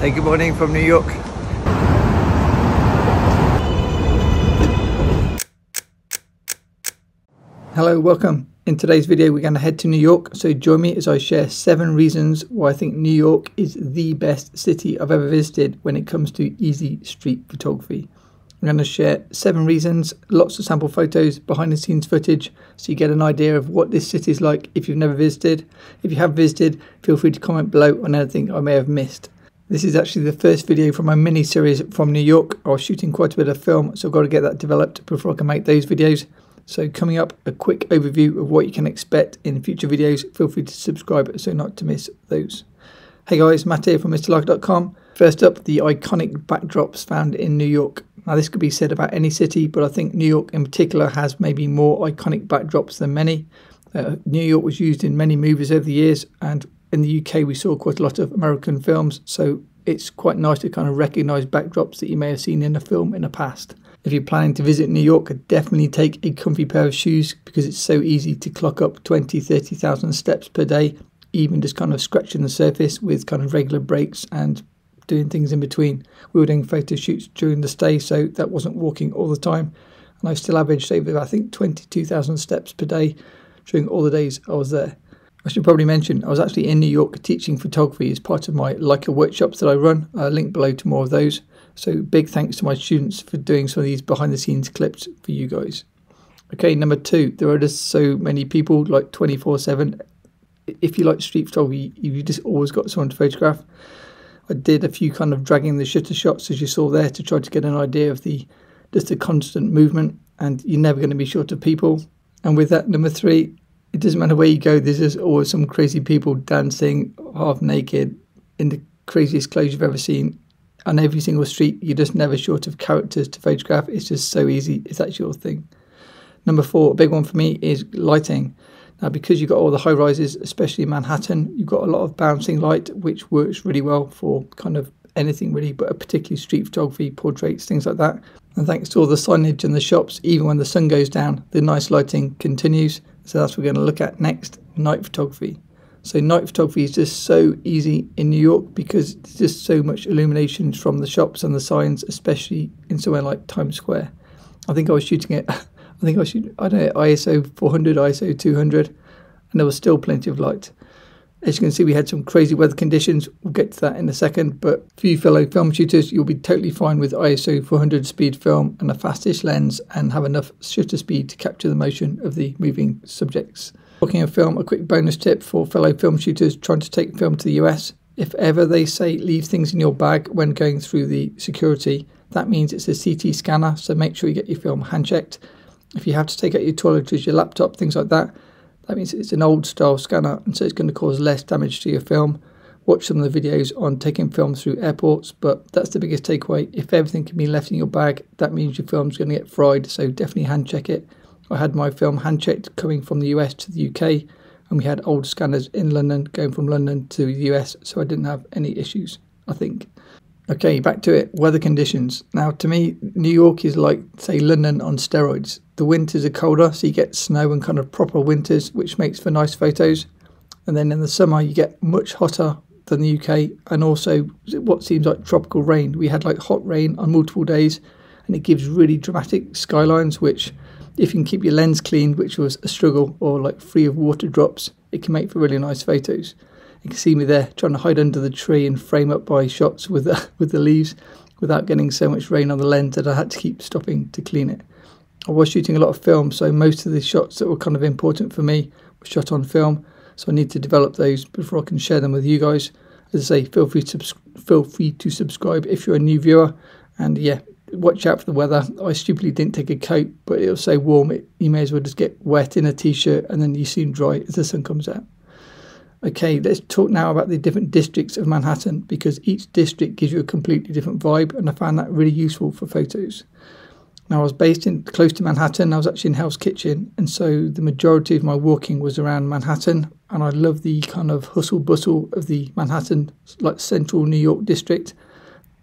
Hey, good morning from New York. Hello, welcome. In today's video we're going to head to New York, so join me as I share 7 reasons why I think New York is the best city I've ever visited when it comes to easy street photography. I'm going to share 7 reasons, lots of sample photos, behind the scenes footage, so you get an idea of what this city is like if you've never visited. If you have visited, feel free to comment below on anything I may have missed. This is actually the first video from my mini-series from New York. I was shooting quite a bit of film, so I've got to get that developed before I can make those videos. So coming up, a quick overview of what you can expect in future videos. Feel free to subscribe so not to miss those. Hey guys, Matt here from MrLeica.com. First up, the iconic backdrops found in New York. Now this could be said about any city, but I think New York in particular has maybe more iconic backdrops than many. New York was used in many movies over the years, and in the UK we saw quite a lot of American films, so it's quite nice to kind of recognise backdrops that you may have seen in a film in the past. If you're planning to visit New York, definitely take a comfy pair of shoes because it's so easy to clock up 20,000-30,000 steps per day, even just kind of scratching the surface with kind of regular breaks and doing things in between. We were doing photo shoots during the stay, so that wasn't walking all the time, and I still averaged over, I think, 22,000 steps per day during all the days I was there. I should probably mention I was actually in New York teaching photography as part of my Leica workshops that I run. I'll link below to more of those. So big thanks to my students for doing some of these behind the scenes clips for you guys. Okay, number 2, there are just so many people like 24/7. If you like street photography, you've just always got someone to photograph. I did a few kind of dragging the shutter shots as you saw there to try to get an idea of just the constant movement, and you're never going to be short of people. And with that, number 3, it doesn't matter where you go, there's just always some crazy people dancing half naked in the craziest clothes you've ever seen. On every single street, you're just never short of characters to photograph. It's just so easy if that's your thing. Number 4, a big one for me, is lighting. Now, because you've got all the high rises, especially in Manhattan, you've got a lot of bouncing light, which works really well for kind of anything really, but particularly street photography, portraits, things like that. And thanks to all the signage in the shops, even when the sun goes down, the nice lighting continues. So that's what we're going to look at next, night photography. So night photography is just so easy in New York because there's just so much illumination from the shops and the signs, especially in somewhere like Times Square. I think I was shooting it, I don't know, ISO 400, ISO 200, and there was still plenty of light. As you can see, we had some crazy weather conditions. We'll get to that in a second, but for you fellow film shooters, you'll be totally fine with ISO 400 speed film and a fastish lens and have enough shutter speed to capture the motion of the moving subjects. Talking of film, a quick bonus tip for fellow film shooters trying to take film to the US. If ever they say leave things in your bag when going through the security, that means it's a CT scanner, so make sure you get your film hand checked. If you have to take out your toiletries, your laptop, things like that, that means it's an old style scanner, and so it's going to cause less damage to your film. Watch some of the videos on taking film through airports, but that's the biggest takeaway. If everything can be left in your bag, that means your film's going to get fried, so definitely hand check it. I had my film hand checked coming from the US to the UK, and we had old scanners in London going from London to the US, so I didn't have any issues, I think. Okay, back to it. Weather conditions. Now, to me, New York is like, say, London on steroids. The winters are colder, so you get snow and kind of proper winters, which makes for nice photos. And then in the summer, you get much hotter than the UK, and also what seems like tropical rain. We had like hot rain on multiple days, and it gives really dramatic skylines, which, if you can keep your lens clean, which was a struggle, or like free of water drops, it can make for really nice photos. You can see me there trying to hide under the tree and frame up my shots with the leaves without getting so much rain on the lens that I had to keep stopping to clean it. I was shooting a lot of film, so most of the shots that were kind of important for me were shot on film, so I need to develop those before I can share them with you guys. As I say, feel free to subscribe if you're a new viewer, and yeah, watch out for the weather. I stupidly didn't take a coat, but it was so warm you may as well just get wet in a t-shirt and then you soon dry as the sun comes out. Okay, let's talk now about the different districts of Manhattan, because each district gives you a completely different vibe, and I found that really useful for photos. Now, I was based close to Manhattan. I was actually in Hell's Kitchen, and so the majority of my walking was around Manhattan, and I love the kind of hustle bustle of the Manhattan, like central New York district.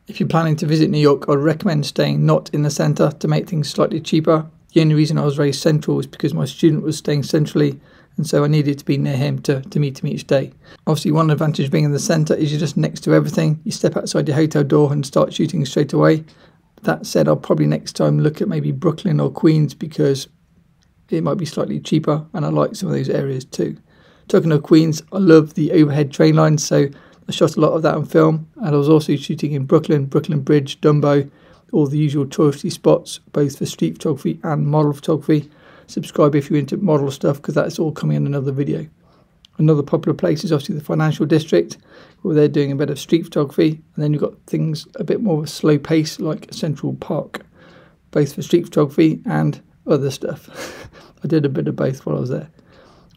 If you're planning to visit New York, I'd recommend staying not in the centre to make things slightly cheaper. The only reason I was very central was because my student was staying centrally, and so I needed to be near him to meet him each day. Obviously, one advantage of being in the centre is you're just next to everything. You step outside your hotel door and start shooting straight away. That said, I'll probably next time look at maybe Brooklyn or Queens because it might be slightly cheaper, and I like some of those areas too. Talking of Queens, I love the overhead train lines, so I shot a lot of that on film, and I was also shooting in Brooklyn, Brooklyn Bridge, Dumbo, all the usual touristy spots, both for street photography and model photography. Subscribe if you're into model stuff, because that's all coming in another video. Another popular place is obviously the financial district, where they're doing a bit of street photography, and then you've got things a bit more of a slow pace like Central Park, both for street photography and other stuff. I did a bit of both while I was there.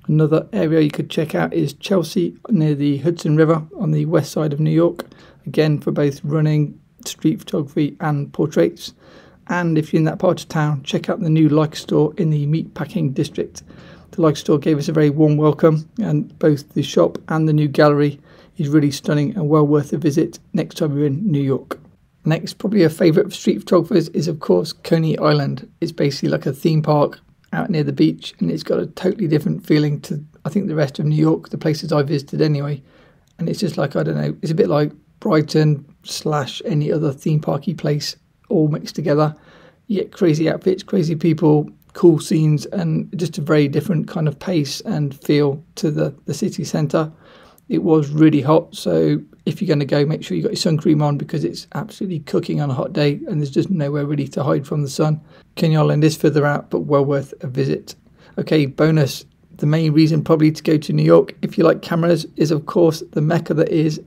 Another area you could check out is Chelsea, near the Hudson River on the west side of New York, again for both running, street photography and portraits. And if you're in that part of town, check out the new Leica store in the meatpacking district. The Leica store gave us a very warm welcome, and both the shop and the new gallery is really stunning and well worth a visit next time you're in New York. Next, probably a favourite of street photographers is of course Coney Island. It's basically like a theme park out near the beach, and it's got a totally different feeling to I think the rest of New York, the places I visited anyway. And it's just like, I don't know, it's a bit like Brighton / any other theme parky place all mixed together. You get crazy outfits, crazy people, cool scenes, and just a very different kind of pace and feel to the city centre. It was really hot, so if you're going to go, make sure you got your sun cream on, because it's absolutely cooking on a hot day and there's just nowhere really to hide from the sun. Coney Island is further out, but well worth a visit. Okay, bonus. The main reason probably to go to New York, if you like cameras, is of course the mecca that is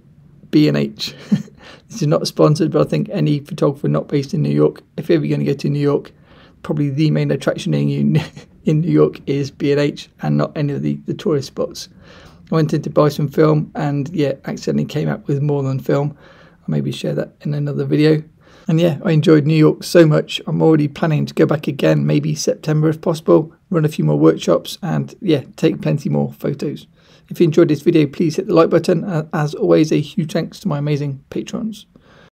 B&H. This is not sponsored, but I think any photographer not based in New York, if you're ever going to go to New York, probably the main attraction in New York is B&H and not any of the tourist spots. I went in to buy some film and yeah, accidentally came out with more than film. I'll maybe share that in another video. And yeah, I enjoyed New York so much. I'm already planning to go back again, maybe September if possible, run a few more workshops and yeah, take plenty more photos. If you enjoyed this video, please hit the like button. As always, a huge thanks to my amazing patrons.